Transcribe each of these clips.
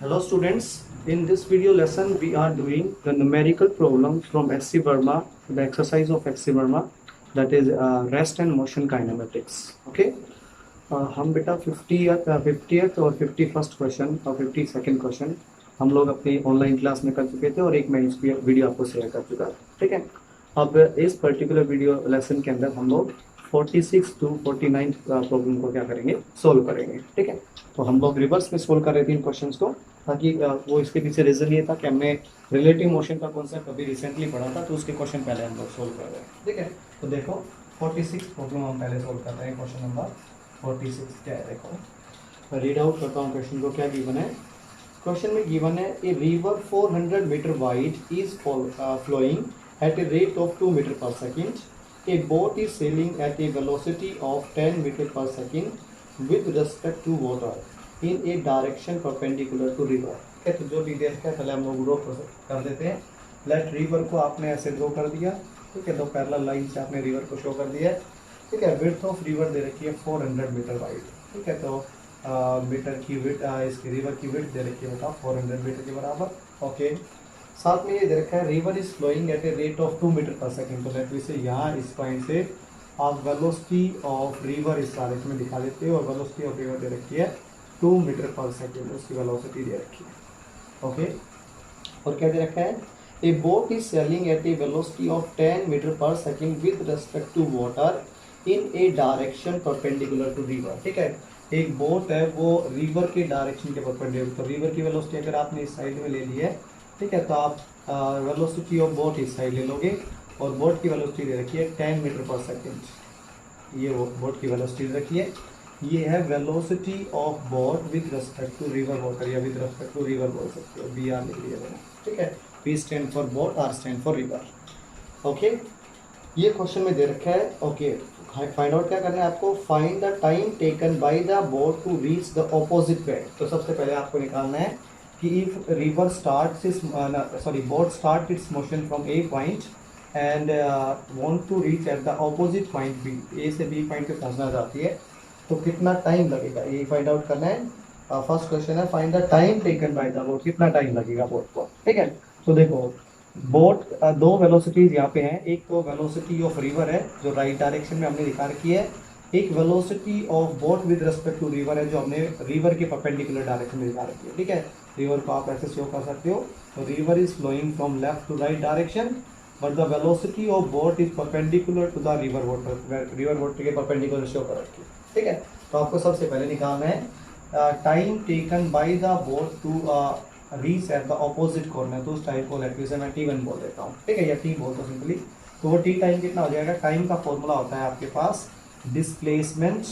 Hello students, in this video lesson we are doing the numerical problems from SC Verma, the exercise of SC Verma, that is rest and motion kinematics. Okay, हम बेटा 50th और 51st question और 52nd question हम लोग अपनी online class में कर चुके थे और एक मैं इस वीडियो आपको शेयर कर चुका था। ठीक है, अब इस पर्टिकुलर वीडियो लेसन के अंदर हम लोग 46 to 49 प्रॉब्लम को क्या करेंगे, सोल्व करेंगे। ठीक है, तो हम लोग रिवर्स में सोल्व कर रहे थे इन क्वेश्चंस को, ताकि वो इसके पीछे रीजन ये था कि हमने रिलेटिव मोशन का कॉन्सेप्ट अभी रिसेंटली पढ़ा था, तो उसके क्वेश्चन पहले हम लोग सोल्व कर रहे हैं। ठीक है, तो देखो 46 प्रॉब्लम हम पहले सोल्व कर रहे हैं। क्वेश्चन नंबर 46 क्या है, देखो रीड आउट करता हूँ क्वेश्चन को। क्या गिवन है क्वेश्चन में? गिवन है a river 400 metre wide is flowing at a rate of 2 meter per second. A boat is sailing at a velocity of 10 meter per second with respect to water in a direction perpendicular to river. तो जो भी देख है पहले हम लोग draw कर देते हैं। लेट रिवर को आपने ऐसे ड्रॉ कर दिया। ठीक है, तो पैरेलल लाइन से आपने रिवर को शो कर दिया। ठीक है, विड्थ ऑफ रिवर दे रखी है 400 मीटर वाइड। ठीक है, तो मीटर की विड्थ, इसकी रिवर की विड्थ दे रखी है बताओ 400 मीटर के बराबर। ओके, साथ में ये दे रखा है river is flowing at a rate of 2 metre per second. तो लेट से यहाँ इस पॉइंट से आप वेलोसिटी ऑफ रिवर इस आरेख में दिखा देते हो, और वेलोसिटी ऑफ रिवर दे रखी है 2 मीटर पर सेकेंड, उसकी वेलोसिटी दे रखी है। ओके, और क्या दे रखा है? A boat is sailing at a velocity of 10 metre per second with respect to water in a direction perpendicular to river. ठीक है, एक बोट है वो रिवर के डायरेक्शन के परपेंडिकुलर, तो रिवर की वेलोसिटी अगर आपने इस साइड में ले ली है, ठीक है, तो आप वेलोसिटी ऑफ बोट इस साइड ले लोगे, और बोट की वेलोसिटी दे रखी है 10 मीटर पर सेकेंड। ये वो बोट की वेलोसिटी दे रखी है। ये है velocity of boat with respect to river water, या विद रिस्पेक्ट टू रिवर बोल सकते हो, बी आर लिख लिया मैंने। ठीक है, P stand for boat, R stand for river. Okay, ये क्वेश्चन में दे रखा है। ओके, फाइंड आउट क्या करना है आपको? Find the time taken by the boat to reach the opposite bank. तो सबसे पहले आपको निकालना है कि if river starts its boat start its motion from A point and want to reach at the opposite point B, A से B point पे पहुंचना चाहती है, तो कितना टाइम लगेगा ये फाइंड आउट करना है। फर्स्ट क्वेश्चन है find the time taken by the boat, कितना टाइम लगेगा बोट को। ठीक है, तो देखो बोट दो वेलोसिटीज यहाँ पे हैं। एक तो वेलोसिटी ऑफ रिवर है जो राइट डायरेक्शन में हमने दिखा रखी है, एक velocity of boat with respect to river है जो हमने रिवर के परपेंडिकुलर डायरेक्शन में दिखा रखी है। ठीक है, रिवर को आप ऐसे शो कर सकते हो, तो river is flowing from left to right direction, but the velocity of boat is perpendicular to the river water, river water के परपेंडिकुलर शो कर रखी है। ठीक है, तो आपको सबसे पहले निकालना है time taken by the boat to reach at the opposite corner. तो उस टाइम को लेट से मैं T1 बोल देता हूँ। ठीक है, या T बोल दो सिंपली। तो वो T टाइम कितना हो जाएगा? टाइम का फॉर्मूला होता है आपके पास displacement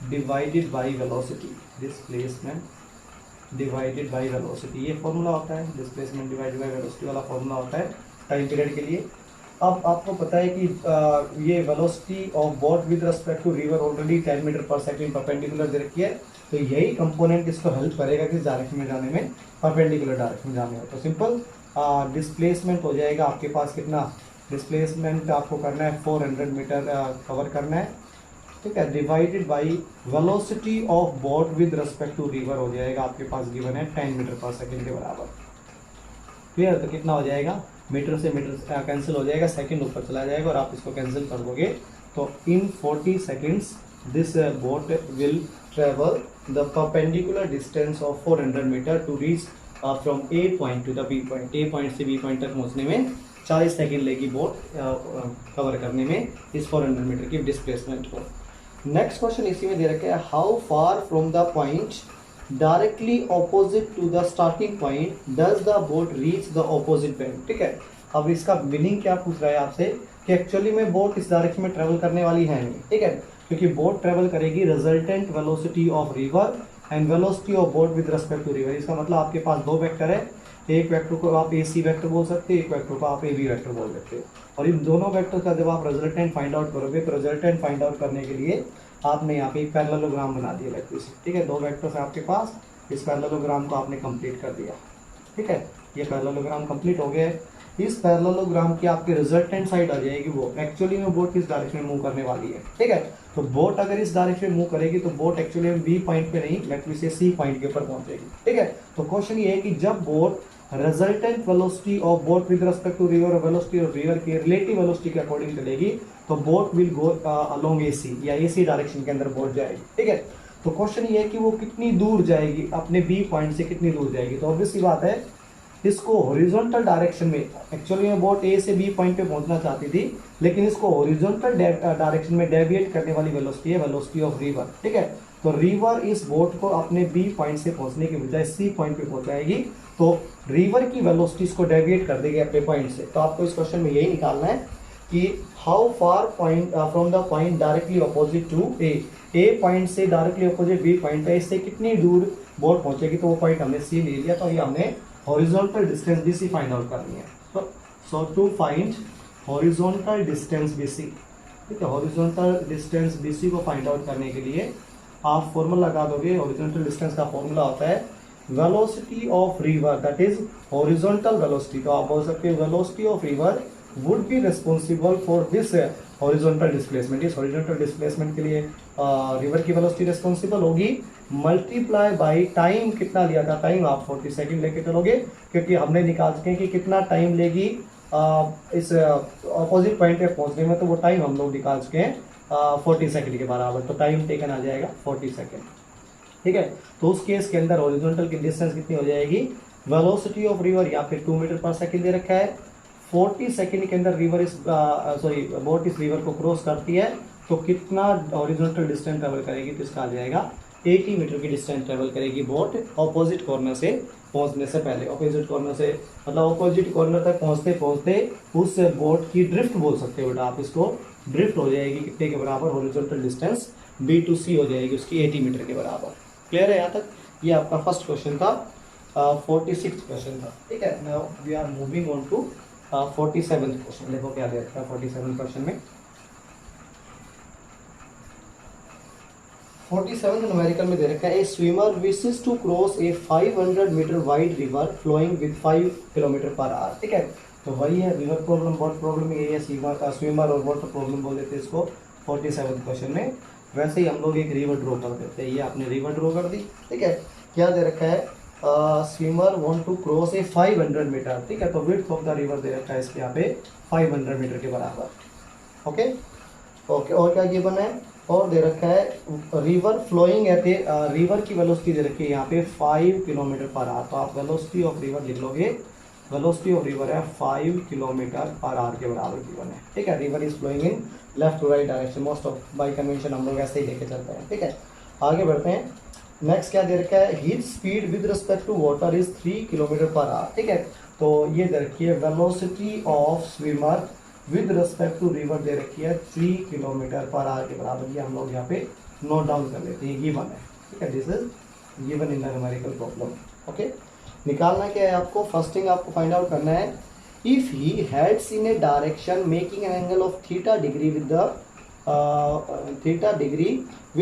divided by velocity, displacement divided by velocity, ये फॉर्मूला होता है। डिस्प्लेसमेंट डिवाइडेड बाय वेलोसिटी वाला फॉर्मूला होता है टाइम पीरियड के लिए। अब आपको पता है कि ये velocity of boat with respect to river already 10 metre per second perpendicular दे रखी है, तो यही कंपोनेंट इसको हेल्प करेगा किस डायरेक्शन में जाने में, परपेंडिकुलर डायरेक्शन में जाने में। तो सिंपल डिस्प्लेसमेंट हो जाएगा आपके पास कितना? डिस्प्लेसमेंट आपको करना है 400 मीटर कवर करना है। ठीक है, divided by velocity of boat with respect to river हो जाएगा आपके पास गिवन है 10 मीटर पर सेकेंड के बराबर। क्लियर? तो कितना हो जाएगा? मीटर से मीटर कैंसिल हो जाएगा, सेकंड ऊपर चला जाएगा, और आप इसको कैंसिल कर दोगे तो in 40 seconds this boat will travel the perpendicular distance of 400 metre to reach from A point to the B point. A point से बी पॉइंट तक पहुँचने में 40 सेकेंड लेगी बोट कवर करने में इस 400 मीटर की डिस्प्लेसमेंट को। नेक्स्ट क्वेश्चन इसी में दे रखा है how far from the point directly opposite to the starting point does the boat reach the opposite bank. ठीक है, अब इसका मीनिंग क्या पूछ रहा है आपसे कि एक्चुअली में बोट इस डायरेक्शन में ट्रेवल करने वाली है नहीं। ठीक है, क्योंकि बोट ट्रेवल करेगी resultant velocity of river and velocity of boat with respect to river. इसका मतलब आपके पास दो वेक्टर है, एक वेक्टर को आप AC वेक्टर बोल सकते हैं, एक वेक्टर को आप AB वेक्टर बोल सकते हो। और इन दोनों वेक्टर का जब आप रिजल्टेंट फाइंड आउट करोगे, तो रिजल्टेंट फाइंड आउट करने के लिए आपने यहाँ पे एक पैरेललोग्राम बना दिया लगती है। ठीक है, दो वेक्टर्स आपके पास, इस पैरेललोग्राम को आपने कंप्लीट कर दिया। ठीक है, ये पैरेललोग्राम कंप्लीट हो गया। इस पैरेललोग्राम की आपकी रिजल्टेंट साइड आ जाएगी वो एक्चुअली में बोट किस डायरेक्शन में मूव करने वाली है, ठीक है। तो बोट अगर इस डायरेक्शन में मूव करेगी तो बोट एक्चुअली में बी पॉइंट पे नहीं लेट मी से सी पॉइंट के ऊपर पहुंचेगी, ठीक है। तो क्वेश्चन ये है कि जब boat resultant velocity of boat with respect to river और वेलोसिटी ऑफ रिवर की रिलेटिव वेलोसिटी के अकॉर्डिंग चलेगी तो boat will go along AC या एसी डायरेक्शन के अंदर बोट जाएगी, ठीक है। तो क्वेश्चन ये है कि वो कितनी दूर जाएगी, अपने बी पॉइंट से कितनी दूर जाएगी। तो ऑब्वियस सी बात है इसको हॉरिजॉन्टल डायरेक्शन में एक्चुअली में बोट ए से बी पॉइंट पे पहुंचना चाहती थी, लेकिन इसको हॉरिजॉन्टल डायरेक्शन में डेविएट करने वाली वेलोसिटी है वेलोसिटी ऑफ रिवर, ठीक है। तो रिवर इस बोट को अपने बी पॉइंट से पहुंचने की बजाय सी पॉइंट पे पहुंचाएगी, तो रिवर की वेलोसिटी इसको डेविएट कर देगी अपने पॉइंट से। तो आपको इस क्वेश्चन में यही निकालना है कि how far point from the point directly opposite to A point से डायरेक्टली अपोजिट बी पॉइंट है, इससे कितनी दूर बोट पहुंचेगी। तो वो पॉइंट हमने सी ले लिया, तो ये हमने horizontal distance BC find out करनी है। So to find horizontal distance BC, ठीक है। हॉरिजॉन्टल डिस्टेंस बीसी को फाइंड आउट करने के लिए आप फॉर्मूला लगा दोगे। हॉरिजॉन्टल डिस्टेंस का फॉर्मूला होता है velocity of river that is horizontal velocity. तो आप बोल सकते हो velocity of river would be responsible for this horizontal displacement. इस हॉरिजॉन्टल डिस्प्लेसमेंट के लिए रिवर की वेलोसिटी रिस्पॉन्सिबल होगी मल्टीप्लाई बाय टाइम। कितना लिया था टाइम, आप 40 सेकंड लेके चलोगे, क्योंकि हमने निकाल सके कि कितना टाइम लेगी इस अपोजिट पॉइंट पे पहुंचने में। तो वो टाइम हम लोग निकाल चुके हैं 40 सेकंड के बराबर। तो टाइम टेकन आ जाएगा 40 सेकंड, ठीक है। तो उस केस के अंदर हॉरिजॉन्टल की डिस्टेंस कितनी हो जाएगी, वेलोसिटी ऑफ रिवर या फिर 2 मीटर पर सेकंड दे रखा है। 40 सेकंड के अंदर रिवर इस बोट इस रिवर को क्रॉस करती है, तो कितना हॉरिजॉन्टल डिस्टेंस ट्रेवल करेगी, तो इसका आ जाएगा 80 मीटर की डिस्टेंस ट्रेवल करेगी बोट ऑपोजिट कॉर्नर से पहुंचने से पहले। ऑपोजिट कॉर्नर से मतलब ऑपोजिट कॉर्नर तक पहुंचते पहुंचते उस बोट की ड्रिफ्ट बोल सकते हो बेटा आप इसको, ड्रिफ्ट हो जाएगी कितने के बराबर, हॉरिजॉन्टल डिस्टेंस बी टू सी हो जाएगी उसकी 80 मीटर के बराबर। क्लियर है यहाँ तक। ये आपका फर्स्ट क्वेश्चन था, 46 क्वेश्चन था, ठीक है। Now we are moving on to 47 question. देखो क्या दे रखा है 47 क्वेश्चन में। 47 न्यूमेरिकल में दे रखा है a swimmer wishes to cross a 500 metre wide river flowing with 5 kilometre per hour, ठीक है। तो वही है रिवर प्रॉब्लम, वाटर प्रॉब्लम, यही है स्विमर और वाटर प्रॉब्लम बोल देते हैं इसको 47 क्वेश्चन में। वैसे ही हम लोग एक रिवर ड्रॉ कर देते हैं, ये आपने रिवर ड्रॉ कर दी, ठीक है। क्या दे रखा है, swimmer want to cross a 500 metre, ठीक है। तो विड्थ ऑफ द रिवर दे रखा है इसके यहाँ पे 500 मीटर के बराबर, ओके ओके। और क्या गिवन है, और दे रखा है river flowing at a, river की वेलोसिटी दे रखी है यहाँ पे 5 किलोमीटर पर आवर। तो आप वेलोसिटी ऑफ रिवर लिख लोगे, वेलोसिटी ऑफ रिवर है 5 किलोमीटर पर आवर के बराबर गिवन है, ठीक है। River is flowing in left to right direction, most of by convention हम लोग ऐसे ही लेके चलते हैं, ठीक है। आगे बढ़ते हैं। नेक्स्ट क्या दे रखा है, his speed with respect to water is 3 kilometre per hour, ठीक है। तो ये दे रखी है velocity of swimmer with respect to river दे रखी है 3 किलोमीटर पर आवर के बराबर। ये हम लोग यहाँ पे नोट डाउन कर लेते हैं, गिवन है, ठीक है। This is given in the numerical problem, okay. निकालना क्या है आपको, फर्स्ट थिंग आपको फाइंड आउट करना है if he heads in a direction making an angle of theta degree with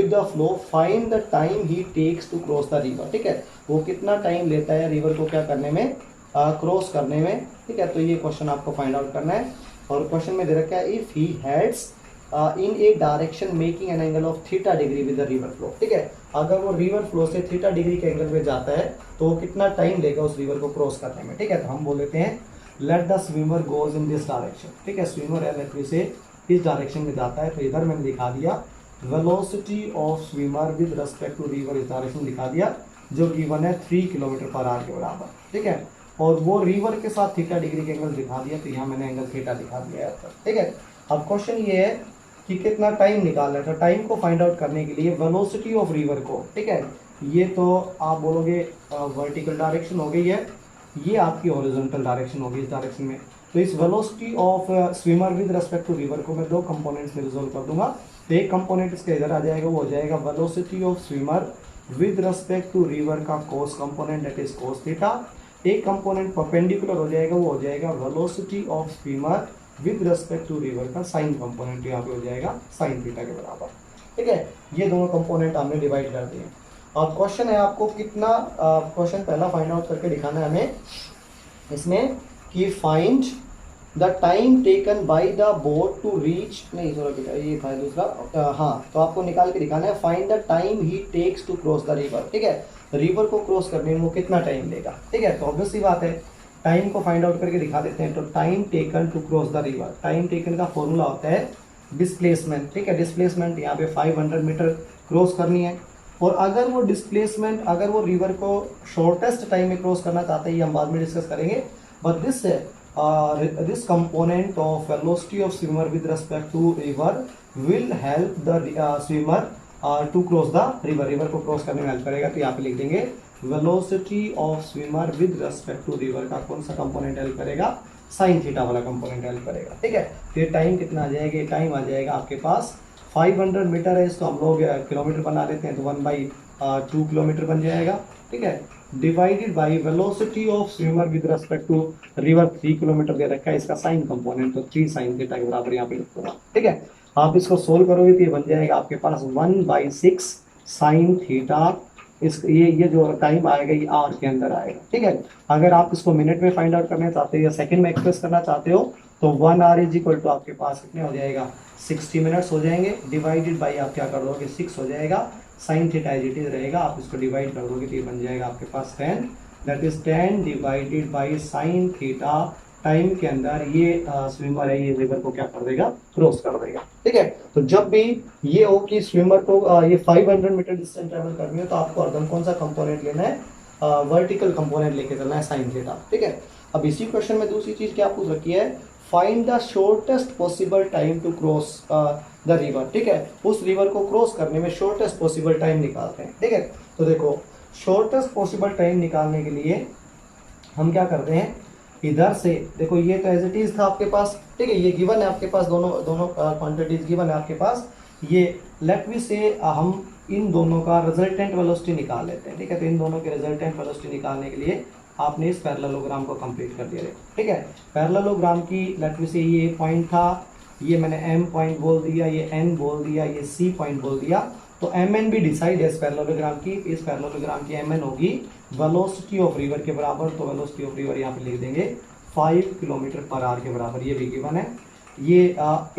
the flow find the time he takes to cross the river, ठीक है। वो कितना टाइम लेता है रिवर को क्या करने में, क्रॉस करने में, ठीक है। तो ये क्वेश्चन आपको फाइंड आउट करना है। और क्वेश्चन में दे रखा है if he heads in a direction making an angle of theta degree with the river flow, ठीक है। अगर वो रिवर फ्लो से थीटा डिग्री के एंगल में जाता है तो वो कितना टाइम लेगा उस रिवर को क्रॉस करने में, ठीक है। तो हम बोल देते हैं let the swimmer goes in this direction, ठीक है। स्विमर है लेट से इस डायरेक्शन में जाता है, तो इधर मैंने दिखा दिया velocity of swimmer with respect to river, इस डायरेक्शन दिखा दिया जो गिवन है 3 किलोमीटर पर आवर के बराबर, ठीक है। और वो रिवर के साथ थीटा डिग्री के एंगल दिखा दिया, तो यहाँ मैंने एंगल थीटा दिखा दिया है, ठीक है। अब क्वेश्चन ये है कि कितना टाइम निकालना है। तो टाइम को फाइंड आउट करने के लिए वेलोसिटी ऑफ रिवर को, ठीक है, ये तो आप बोलोगे वर्टिकल डायरेक्शन हो गई है, ये आपकी हॉरिजॉन्टल डायरेक्शन होगी इस डायरेक्शन में। तो इस velocity of swimmer with respect to river को मैं 2 कंपोनेंट्स में रिजोल्व कर दूंगा। तो एक कंपोनेंट इसका इधर आ जाएगा, वो हो जाएगा velocity of swimmer with respect to river का cos component that is cos theta. एक कंपोनेंट परपेंडिकुलर हो जाएगा, वो हो जाएगा velocity of swimmer with respect to river का साइन कंपोनेंट, यहाँ पे हो जाएगा साइन थीटा के बराबर, ठीक है। ये दोनों कंपोनेंट हमने डिवाइड कर दिए। अब क्वेश्चन है आपको कितना, क्वेश्चन पहला फाइंड आउट करके दिखाना है हमें इसमें कि find the time taken by the boat to reach, नहीं सॉरी बेटा ये था दूसरा, हाँ तो आपको निकाल के दिखाना है, find the time he takes to cross the river, ठीक है, रिवर को क्रॉस करने में वो कितना टाइम लेगा, ठीक है, तो ऑब्वियस सी बात है टाइम को फाइंड आउट करके दिखा देते हैं। तो time taken to cross the river, time taken का फॉर्मूला होता है डिस्प्लेसमेंट, ठीक है, डिस्प्लेसमेंट यहाँ पे 500 मीटर क्रॉस करनी है, और अगर वो डिस्प्लेसमेंट, अगर वो रिवर को शॉर्टेस्ट टाइम में क्रॉस करना चाहते हैं, ये हम बाद में डिस्कस करेंगे, but this component of velocity of swimmer with respect to river will help the swimmer to cross the river, river को क्रॉस करने में हेल्प करेगा। तो यहाँ पे लिख देंगे velocity of swimmer with respect to river का कौन सा कंपोनेंट हेल्प करेगा, साइन थीटा वाला कंपोनेंट हेल्प करेगा, ठीक है। फिर टाइम कितना आ जाएगा, ये टाइम आ जाएगा आपके पास 500 मीटर है, इसको हम लोग किलोमीटर बना लेते हैं, तो 1/2 किलोमीटर बन जाएगा, ठीक है, divided by velocity of swimmer with respect to river 3 kilometre दे रखा है, इसका साइन कंपोनेंट, तो 3 साइन थीटा के बराबर यहाँ पे लिख दूंगा, ठीक है। आप इसको सोल्व करोगे तो ये बन जाएगा आपके पास 1/6 साइन थीटा, इस ये जो टाइम आएगा ये आवर के अंदर आएगा, ठीक है। अगर आप इसको मिनट में फाइंड आउट करना चाहते हो या सेकंड में एक्सप्रेस करना चाहते हो तो 1 आवर इज इक्वल टू आपके पास कितने हो जाएगा, 60 मिनट्स हो जाएंगे, डिवाइडेड बाई आप क्या कर दोगे 6 हो जाएगा, sine theta as it is रहेगा, आप इसको डिवाइड कर दोगे तो ये बन जाएगा आपके पास 10, that is 10 divided by sine theta, time के अंदर ये स्विमर है ये रिवर को क्या कर देगा, क्रॉस कर देगा, ठीक है। तो जब भी ये हो कि स्विमर को ये 500 मीटर डिस्टेंस ट्रेवल करनी है तो आपको हरदम कौन सा कंपोनेंट लेना है, वर्टिकल कंपोनेंट लेके चलना है, साइन थीटा, ठीक है। अब इसी क्वेश्चन में दूसरी चीज क्या पूछ रखी है, find the shortest possible time to cross the river, ठीक है, उस रिवर को क्रॉस करने में शॉर्टेस्ट पॉसिबल टाइम निकालते हैं, ठीक है। तो देखो शॉर्टेस्ट पॉसिबल टाइम निकालने के लिए हम क्या करते हैं, इधर से देखो ये तो एज इट इज था आपके पास, ठीक है, ये गिवन है आपके पास, दोनों क्वांटिटीज गिवन है आपके पास, ये लेट मी से हम इन दोनों का रिजल्टेंट वेलोसिटी निकाल लेते हैं, ठीक है। तो इन दोनों के रिजल्टेंट वेलोसिटी निकालने के लिए आपने इस पैरेललोग्राम को कंप्लीट कर दिया, ठीक है। पैरेललोग्राम की लेट मी से ये पॉइंट था, ये मैंने एम पॉइंट बोल दिया, ये एन बोल दिया, ये सी पॉइंट बोल दिया, तो एम एन भी डिसाइड है इस पैरेललोग्राम की, इस पैरेललोग्राम की एम एन होगी वेलोसिटी ऑफ रिवर के बराबर, तो वेलोसिटी ऑफ रिवर यहाँ पे लिख देंगे 5 किलोमीटर पर आवर के बराबर, ये भी गिवन है। ये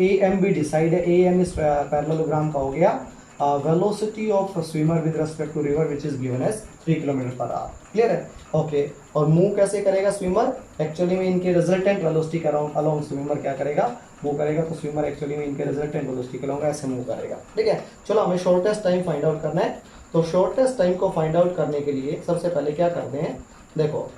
ए एम भी डिसाइड है, ए एम इस पैरेललोग्राम का हो गया velocity of swimmer with respect to river which is given as 3 kilometre per hour, clear है, ओके। और मूव कैसे करेगा स्विमर, एक्चुअली में इनके रिजल्टेंट वेलोसिटी का अलोंग स्विमर क्या करेगा, मूव करेगा, तो स्विमर एक्चुअली में इनके रिजल्टेंट वेलोसिटी के अलोंग ऐसे मूव करेगा, ठीक है। चलो हमें शॉर्टेस्ट टाइम फाइंड आउट करना है, तो शॉर्टेस्ट टाइम को फाइंड आउट करने के लिए सबसे पहले क्या करते हैं, देखो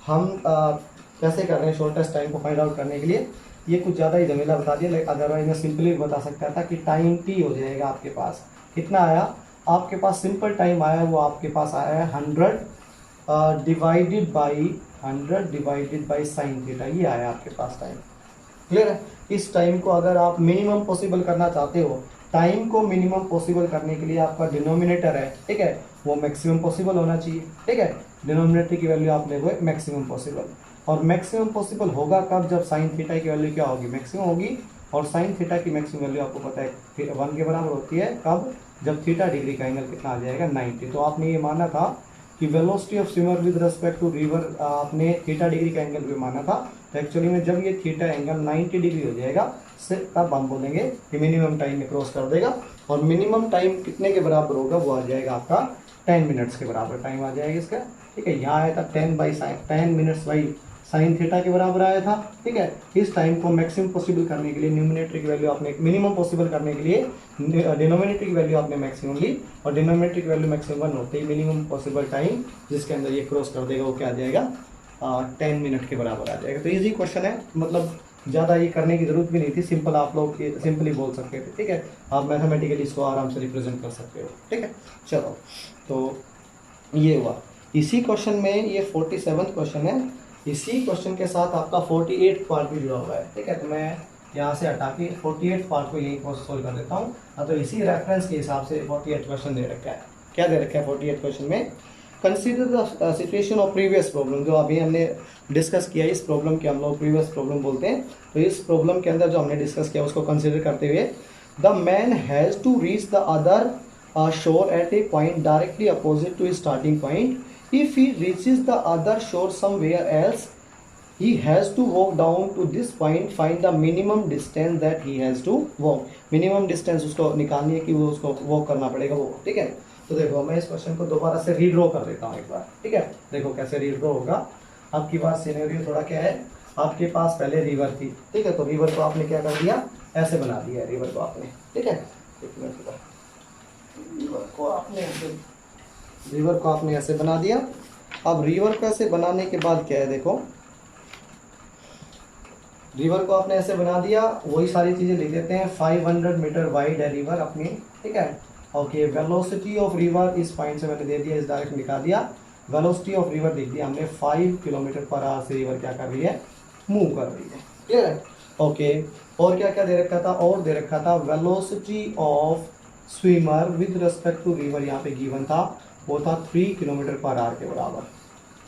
हम कैसे कर रहे हैं शॉर्टेस्ट टाइम को फाइंड आउट करने के लिए, ये कुछ ज़्यादा ही झमेला बता दिया, लेकिन अदरवाइज मैं सिंपली बता सकता था कि टाइम टी हो जाएगा आपके पास, कितना आया आपके पास, सिंपल टाइम आया वो आपके पास आया है 100 डिवाइडेड बाई साइन थीटा, ये आया आपके पास टाइम, क्लियर है। इस टाइम को अगर आप मिनिमम पॉसिबल करना चाहते हो, टाइम को मिनिमम पॉसिबल करने के लिए आपका डिनोमिनेटर है, ठीक है, वो मैक्सिमम पॉसिबल होना चाहिए, ठीक है, डिनोमिनेटर की वैल्यू आप ले मैक्सिमम पॉसिबल, और मैक्सिमम पॉसिबल होगा कब, जब साइन थीटा की वैल्यू क्या होगी, मैक्सिमम होगी, और साइन थीटा की मैक्सिमम वैल्यू आपको पता है 1 के बराबर होती है, कब, जब थीटा डिग्री का एंगल कितना आ जाएगा 90। तो आपने ये माना था कि velocity of swimmer with respect to river आपने थीटा डिग्री का एंगल भी माना था, तो एक्चुअली में जब ये थीटा एंगल 90 डिग्री हो जाएगा तब हम बोलेंगे कि मिनिमम टाइम में क्रॉस कर देगा, और मिनिमम टाइम कितने के बराबर होगा, वो आ जाएगा आपका 10 मिनट्स के बराबर टाइम आ जाएगा इसका, ठीक है। यहाँ आया था 10 मिनट्स बाई साइन थीटा के बराबर आया था, ठीक है। इस टाइम को मैक्सिमम पॉसिबल करने के लिए न्यूमिनेटर की वैल्यू आपने मिनिमम पॉसिबल करने के लिए डिनोमिनेटर की वैल्यू आपने मैक्सिमम ली, और डिनोमिनेटर की वैल्यू मैक्सिमम 1 होते ही मिनिमम पॉसिबल टाइम जिसके अंदर ये क्रॉस कर देगा वो क्या आ जाएगा 10 मिनट के बराबर आ जाएगा। तो इजी क्वेश्चन है, मतलब ज़्यादा ये करने की जरूरत भी नहीं थी, सिंपल आप लोग सिंपली बोल सकते थे, ठीक है, आप मैथमेटिकली इसको आराम से रिप्रेजेंट कर सकते हो, ठीक है। चलो तो ये हुआ, इसी क्वेश्चन में ये 47th क्वेश्चन है, इसी क्वेश्चन के साथ आपका 48 पार्ट भी जुड़ा हुआ है, ठीक है। तो मैं यहाँ से हटा के 48 पार्ट को यही सोल्व कर देता हूँ, तो इसी रेफरेंस के हिसाब से 48 क्वेश्चन दे रखा है, क्या दे रखा है 48 क्वेश्चन में, consider the situation of previous problem, जो अभी हमने डिस्कस किया इस प्रॉब्लम के हम लोग प्रीवियस प्रॉब्लम बोलते हैं, तो इस प्रॉब्लम के अंदर जो हमने डिस्कस किया उसको कंसीडर करते हुए, the man has to reach the other shore at a point directly opposite to starting point, if he reaches the other shore somewhere else he has to walk down to this point, find the minimum distance that he has to walk. minimum distance उसको निकालनी है कि वो उसको walk करना पड़ेगा वो, ठीक है। तो देखो मैं इस क्वेश्चन को दोबारा से रीड्रॉ कर देता हूँ एक बार, ठीक है। देखो कैसे रीड्रॉ होगा। आपकी बात सिनेरियो थोड़ा क्या है, आपके पास पहले रिवर थी, ठीक है। तो रिवर को आपने क्या कर दिया, ऐसे बना दिया है रिवर को आपने, ठीक है। रिवर को आपने ऐसे बना दिया। अब रिवर को ऐसे बनाने के बाद क्या है, देखो रिवर को आपने ऐसे बना दिया, वही सारी चीजें लिख देते हैं। 500 मीटर वाइड है रिवर अपनी, ठीक है। ओके, वेलोसिटी ऑफ रिवर इस पॉइंट से मैंने दे दिया, इस डायरेक्शन दिखा दिया। वेलोसिटी ऑफ रिवर लिख दिया हमने, 5 किलोमीटर पर आवर से रिवर क्या कर रही है, मूव कर रही है, क्लियर है। ओके, और क्या क्या दे रखा था, और दे रखा था velocity of swimmer with respect to river, यहाँ पे गिवन था, वो था 3 किलोमीटर पर आवर के बराबर,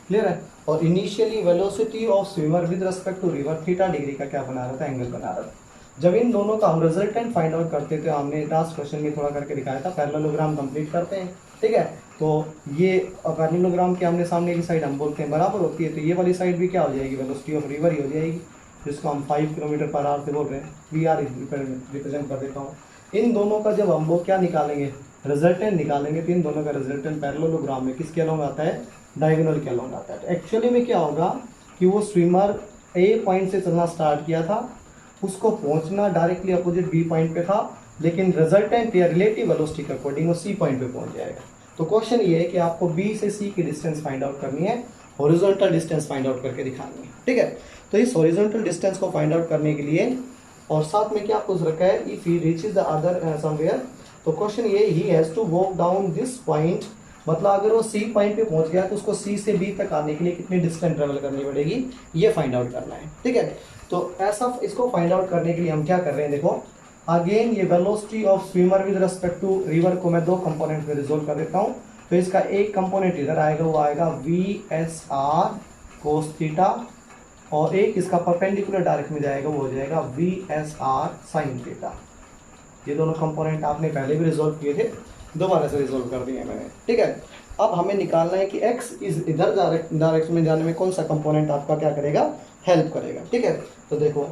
क्लियर है। और initially velocity of swimmer with respect to river theta degree का क्या बना रहा था, एंगल बना रहा था। जब इन दोनों का हम रिजल्टेंट फाइंड आउट करते थे, हमने लास्ट क्वेश्चन में थोड़ा करके दिखाया था, पैरेललोग्राम कंप्लीट करते हैं, ठीक है। तो ये पैरेललोग्राम के आमने सामने की साइड हम बोलते हैं बराबर होती है, तो ये वाली साइड भी क्या हो जाएगी, वेलोसिटी ऑफ रिवर ही हो जाएगी, जिसको हम 5 किलोमीटर पर आवर से बोल रहे हैं। वी आर रिप्रेजेंट कर देता हूँ। इन दोनों का जब हम वो क्या निकालेंगे, रिजल्टेंट निकालेंगे, तो इन दोनों का रिजल्टेंट पैरेललोग्राम में किसके अलोंग आता है, डायगोनल के अलोंग आता है। तो एक्चुअली में क्या होगा कि वो स्विमर ए पॉइंट से चलना स्टार्ट किया था, उसको पहुंचना डायरेक्टली अपोजिट बी पॉइंट पे था, लेकिन रिजल्टेंट या रिलेटिव वेलोसिटी के अकॉर्डिंग वो सी पॉइंट पे पहुंच जाएगा। तो क्वेश्चन ये है कि आपको बी से सी की डिस्टेंस फाइंड आउट करनी है, हॉरिजॉन्टल डिस्टेंस फाइंड आउट करके दिखानी है, ठीक है। तो इस हॉरिजॉन्टल डिस्टेंस को फाइंड आउट करने के लिए, और साथ में क्या पूछ रखा है, if he reaches the other somewhere, तो क्वेश्चन ये, he has to walk down this point, मतलब अगर वो सी पॉइंट पे पहुंच गया तो उसको सी से बी तक आने के लिए कितनी डिस्टेंस ट्रेवल करनी पड़ेगी, ये फाइंड आउट करना है, ठीक है। तो ऐसा इसको फाइंड आउट करने के लिए हम क्या कर रहे हैं, देखो अगेन ये velocity of swimmer with respect to river को मैं दो कंपोनेंट में रिजोल्व कर देता हूँ। तो इसका एक कंपोनेंट इधर आएगा, वो आएगा VSR कोस थीटा, और एक इसका परपेंडिकुलर डायरेक्शन में जाएगा, वो हो जाएगा VSR साइन थीटा। ये दोनों कंपोनेंट आपने पहले भी रिजोल्व किए थे, दोबारा से रिजोल्व कर दिए मैंने, ठीक है। अब हमें निकालना है कि x इस इधर डायरेक्शन में जाने में कौन सा कंपोनेंट आपका क्या करेगा, हेल्प करेगा, ठीक है। तो देखो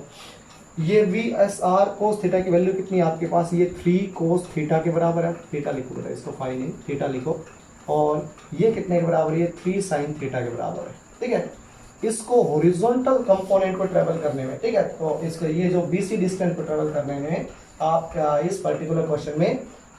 ये VSR कोस थीटा की वैल्यू कितनी है आपके पास, ये 3 कोस थीटा के बराबर है, थीटा लिखो बेटा, इसको फाई नहीं थीटा लिखो, और ये कितने के बराबर है, ये 3 साइन थीटा के बराबर है, ठीक है। इसको हॉरिजॉन्टल कंपोनेंट को ट्रेवल करने में, ठीक है, तो इसको ये जो BC डिस्टेंस को ट्रेवल करने में आप इस पर्टिकुलर क्वेश्चन में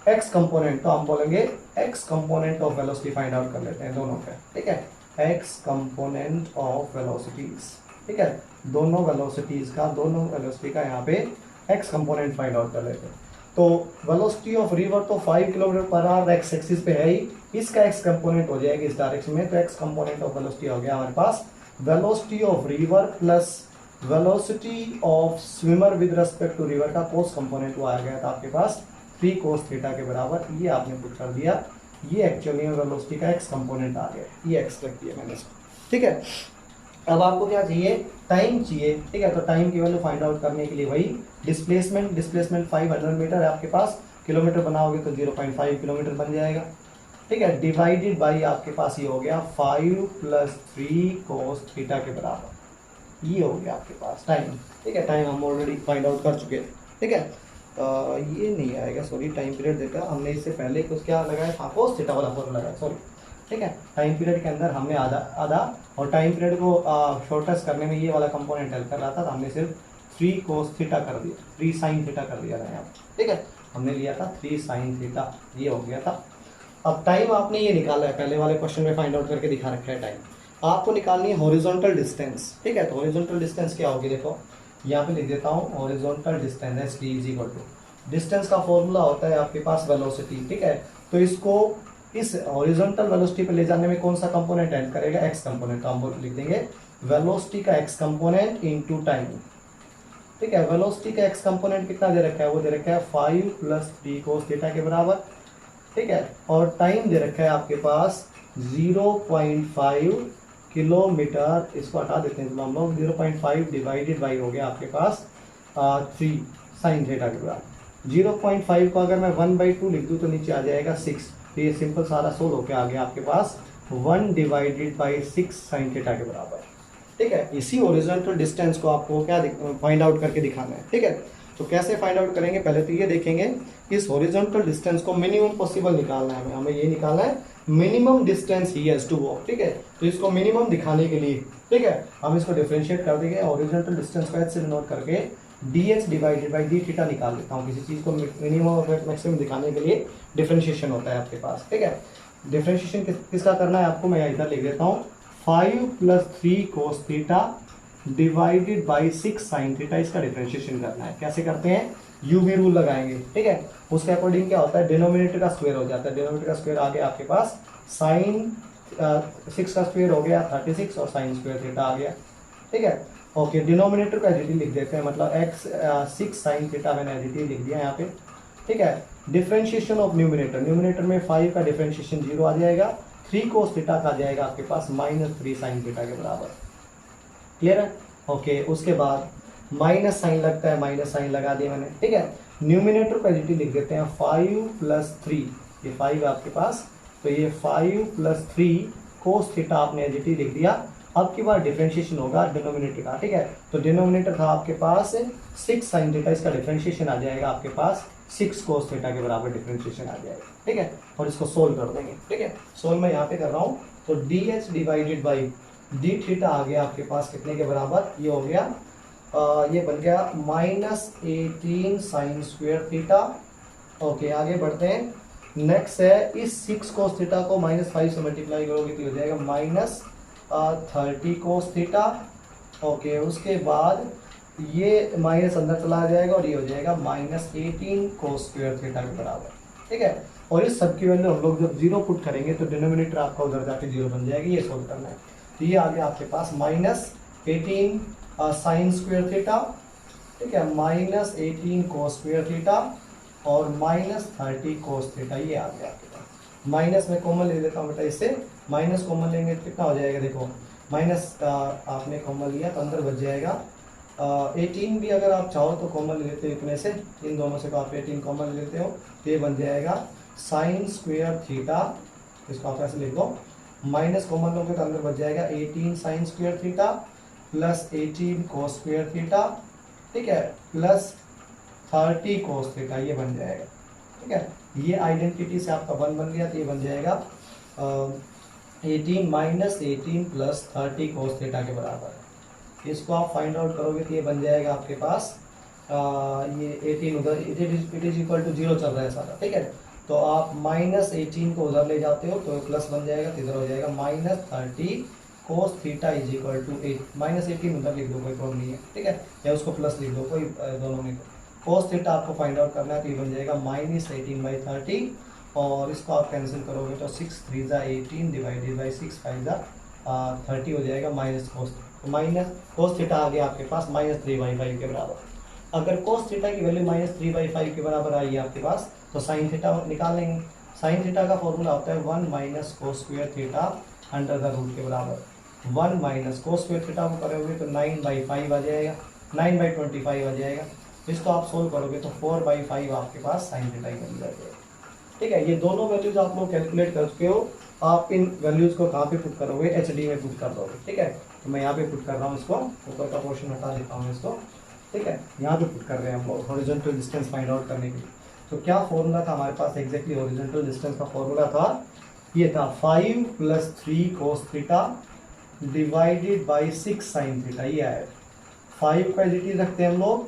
x कंपोनेंट, तो हम बोलेंगे x component of velocity find out कर लेते हैं दोनों पे, ठीक है। x कंपोनेंट ऑफ वेलोसिटीज, ठीक है, दोनों वेलोसिटीज का, दोनों वेलोसिटी का यहाँ पे x कंपोनेंट फाइंड आउट कर लेते हैं। तो वेलोसिटी ऑफ रिवर तो 5 kilometre per our x axis पे है ही, इसका x कंपोनेंट हो जाएगा इस डायरेक्शन में, तो x कंपोनेंट ऑफ वेलोसिटी हो गया हमारे पास velocity of river plus velocity of swimmer with respect to river का कोस कंपोनेंट, वो आ गया था आपके पास 3 कोस थीटा के बराबर, ये आपने पुट कर दिया, ये एक्चुअली वेलोसिटी का x कंपोनेंट आ गया, ये x रख दिया मैंने, ठीक है। अब आपको क्या चाहिए, टाइम चाहिए, ठीक है। तो टाइम की वैल्यू फाइंड आउट करने के लिए वही डिस्प्लेसमेंट 500 मीटर है आपके पास, किलोमीटर बनाओगे तो 0.5 किलोमीटर बन जाएगा, ठीक है, डिवाइडेड बाई आपके पास ये हो गया 5 + 3 कोस थीटा के बराबर, ये हो गया आपके पास टाइम, ठीक है। टाइम हम ऑलरेडी फाइंड आउट कर चुके हैं, ठीक है। ये नहीं आएगा, सॉरी, टाइम पीरियड देखा हमने, इससे पहले कुछ क्या लगाया था, कोस थीटा वाला फॉर्मूला लगाया, सॉरी, ठीक है। टाइम पीरियड के अंदर हमने आधा और टाइम पीरियड को शॉर्टेस्ट करने में ये वाला कंपोनेंट हेल्प कर रहा था, तो हमने सिर्फ 3 कोस थीटा कर दिया, 3 साइन थीटा कर दिया था यहाँ, ठीक है। हमने लिया था 3 साइन थीटा, ये हो गया था। अब टाइम आपने ये निकाला है, पहले वाले क्वेश्चन में फाइंड आउट करके दिखा रखा है टाइम, आपको निकालनी है हॉरिजॉन्टल डिस्टेंस, ठीक है। तो हॉरिजॉन्टल डिस्टेंस क्या होगी, देखो यहाँ पे लिख देता हूँ, हॉरिजॉन्टल डिस्टेंस डिस्टेंस का फॉर्मूला होता है आपके पास वेलोसिटी, ठीक है। तो इसको इस हॉरिजॉन्टल वेलोसिटी पे ले जाने में कौन सा कंपोनेंट ऐड करेगा, x कंपोनेंट, तो हम लिख देंगे वेलोसिटी का x कंपोनेंट इनटू टाइम, ठीक है। वेलोसिटी का x कंपोनेंट कितना दे रखा है, वो दे रखा है 5 + 3 कोस थीटा के बराबर, ठीक है। और टाइम दे रखा है आपके पास 0.5 किलोमीटर, इसको हटा देते हैं हम लोग, 0.5 डिवाइडेड बाई हो गया आपके पास 3 साइन थीटा के बराबर। 0.5 को अगर मैं 1/2 लिख दूँ तो नीचे आ जाएगा 6, तो ये सिंपल सारा सोल्व होके आ गया आपके पास 1 / 6 साइन थीटा के बराबर, ठीक है। इसी हॉरिजॉन्टल डिस्टेंस को आपको क्या फाइंड आउट करके दिखाना है, ठीक है। तो कैसे फाइंड आउट करेंगे, पहले तो ये देखेंगे इस हॉरिजॉन्टल डिस्टेंस को मिनिमम पॉसिबल निकालना है, हमें ये निकालना है मिनिमम डिस्टेंस ही हैज टू वॉक, ठीक है। तो इसको मिनिमम दिखाने के लिए, ठीक है, हम इसको डिफरेंशिएट कर देंगे हॉरिजॉन्टल डिस्टेंस को h से डिनोट करके dh divided by d theta निकाल लेता हूँ। किसी चीज को मिनिमम और मैक्सिमम दिखाने के लिए डिफरेंशिएशन होता है आपके पास, ठीक है। डिफरेंशिएशन किसका करना है आपको, मैं इधर लिख देता हूँ 5 + 3 cos theta divided by 6 sine theta, इसका डिफरेंशिएशन करना है। कैसे करते हैं, यूवी रूल लगाएंगे, ठीक है। उसके अकॉर्डिंग क्या होता है, डिनोमिनेटर का स्क्वायर हो जाता है, डिनोमिनेटर का स्क्वायर आ गया आपके पास साइन 6 का स्क्वायर हो गया 36 और साइन स्क्वायर थीटा आ गया, ठीक है। ओके, डिनोमिनेटर का एडिटी लिख देते हैं, मतलब x 6 साइन थीटा मैंने एडिटी लिख दिया यहाँ पे, ठीक है। डिफरेंशिएशन ऑफ न्यूमिनेटर, न्यूमिनेटर में 5 का डिफरेंशिएशन 0 आ जाएगा, 3 cos थीटा का आ जाएगा आपके पास -3 साइन थीटा के बराबर, क्लियर है। ओके, उसके बाद माइनस साइन लगता है, माइनस साइन लगा दिया मैंने, ठीक है। न्यूमिनेटर का एडिटी लिख देते हैं 5 + 3, ये 5 है आपके पास, तो ये 5 + 3 cos थीटा आपने एडिटी लिख दिया। अब की बार डिफरेंशिएशन होगा डिनोमिनेटर का, ठीक है। तो डिनोमिनेटर था आपके पास 6 साइन थीटा, इसका डिफरेंशिएशन आ जाएगा आपके पास 6 cos थीटा के बराबर डिफरेंशिएशन आ जाएगा, ठीक है। और इसको सोल्व कर देंगे, ठीक है। सोल्व मैं यहाँ पे कर रहा हूँ, तो dh divided by d theta आ गया आपके पास कितने के बराबर, ये हो गया ये बन गया -18 साइन स्क्वायर थीटा। ओके, आगे बढ़ते हैं। नेक्स्ट है इस 6 cos थीटा को -5 से मल्टीप्लाई करोगे तो हो जाएगा -30 cos थीटा। ओके, उसके बाद ये माइनस अंदर चला जाएगा और ये हो जाएगा -18 cos स्क्वायर थीटा के बराबर, ठीक है। और इस सब की वैल्यू हम लोग जब 0 पुट करेंगे तो डिनोमिनेटर आपका उधर जाके 0 बन जाएगी, ये सोल्व करना है। तो ये आ गया आपके पास -18 साइन स्क्वायर थीटा, ठीक है, -18 cos स्क्वायर थीटा और -30 cos थीटा, ये आ गया आपके पास। माइनस में कॉमन ले लेता हूँ बेटा, इससे माइनस कॉमन लेंगे तो कितना हो जाएगा, देखो माइनस आपने कॉमन लिया तो अंदर बच जाएगा 18 भी अगर आप चाहो तो कॉमन ले लेते हो, इतने से इन दोनों से आप 18 कॉमन ले लेते हो तो ये बन जाएगा साइन स्क्वायर थीटा, इसको आप ऐसे लिख दो। माइनस कॉमन लोगे तो अंदर बच जाएगा 18 sine square theta plus 18 cos square theta, ठीक है, प्लस 30 cos थीटा, ये बन जाएगा, ठीक है। ये आइडेंटिटी से आपका 1 बन गया, तो ये बन जाएगा 18 -18 प्लस 30 cos थीटा के बराबर है। इसको आप फाइंड आउट करोगे तो ये बन जाएगा आपके पास ये 18 उधर इट इज इक्वल टू 0 चल रहा है सारा, ठीक है। तो आप -18 को उधर ले जाते हो तो प्लस बन जाएगा, तो इधर हो जाएगा -30 cos theta is equal to 8, -18 उधर लिख दो, कोई प्रॉब्लम नहीं है, ठीक है, या उसको प्लस लिख दो, कोई दोनों में। cos थीटा आपको फाइंड आउट करना है तो ये बन जाएगा -18/30 और इसको आप कैंसिल करोगे तो 6 3 × 18 डिवाइडेड बाई 6 5 × 30 हो जाएगा माइनस cos थीटा आ गया आपके पास -3/5 के बराबर। अगर cos थीटा की वैल्यू -3/5 के बराबर आई है आपके पास तो साइन थीटा निकाल लेंगे। साइन थीटा का फॉर्मूला होता है 1 - cos square theta under the root के बराबर। 1 - cos स्क्वायर थीटा को करोगे तो 9/5 आ जाएगा, 9/25 आ जाएगा। इसको आप सोल्व करोगे तो 4/5 आपके पास साइन थीटा की वैल्यू आ जाएगी, ठीक है। ये दोनों वैल्यूज आप लोग कैलकुलेट कर चुके हो। आप इन वैल्यूज को कहाँ पे पुट करोगे, HD में पुट कर दोगे, ठीक है। तो मैं यहाँ पे पुट कर रहा हूँ, इसको ऊपर का पोर्शन हटा देता हूँ इसको, ठीक है। यहाँ पे पुट कर रहे हैं हम लोग हॉरिजॉन्टल डिस्टेंस फाइंड आउट करने के लिए। तो क्या फॉर्मूला था हमारे पास एग्जैक्टली हॉरिजॉन्टल डिस्टेंस का फॉर्मूला था, ये था 5 + 3 cos theta divided by 6 sine theta, ये आया। 5 को एडिटी रखते हैं हम लोग,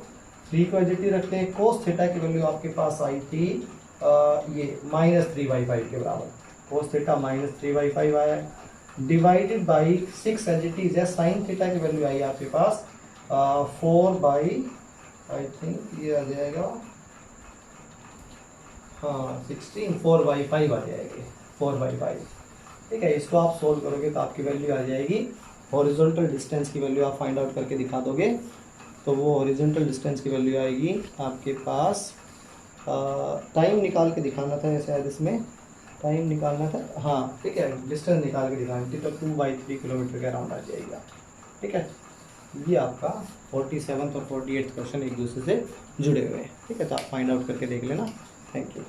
3 को एडिटी रखते हैं, cos थीटा की वैल्यू आपके पास आई थी ये -3/5 के बराबर, cos थीटा -3/5 आया है, डिवाइडेड बाई 6 एडिटीज है, साइन थीटा की वैल्यू आई आपके पास 4/, आई थिंक ये आ जाएगा, हाँ 16, 4/5 आ जाएगी, 4/5, ठीक है। इसको आप सोल्व करोगे तो आपकी वैल्यू आ जाएगी, हॉरिजॉन्टल डिस्टेंस की वैल्यू आप फाइंड आउट करके दिखा दोगे तो वो हॉरिजॉन्टल डिस्टेंस की वैल्यू आएगी आपके पास, टाइम निकाल के दिखाना था शायद, इसमें टाइम निकालना था, हाँ ठीक है, डिस्टेंस निकाल के दिखाना थी, तो 2/3 किलोमीटर के अराउंड आ जाएगा, ठीक है। ये आपका 47 और 48 क्वेश्चन एक दूसरे से जुड़े हुए हैं, ठीक है। तो आप फाइंड आउट करके देख लेना, थैंक यू।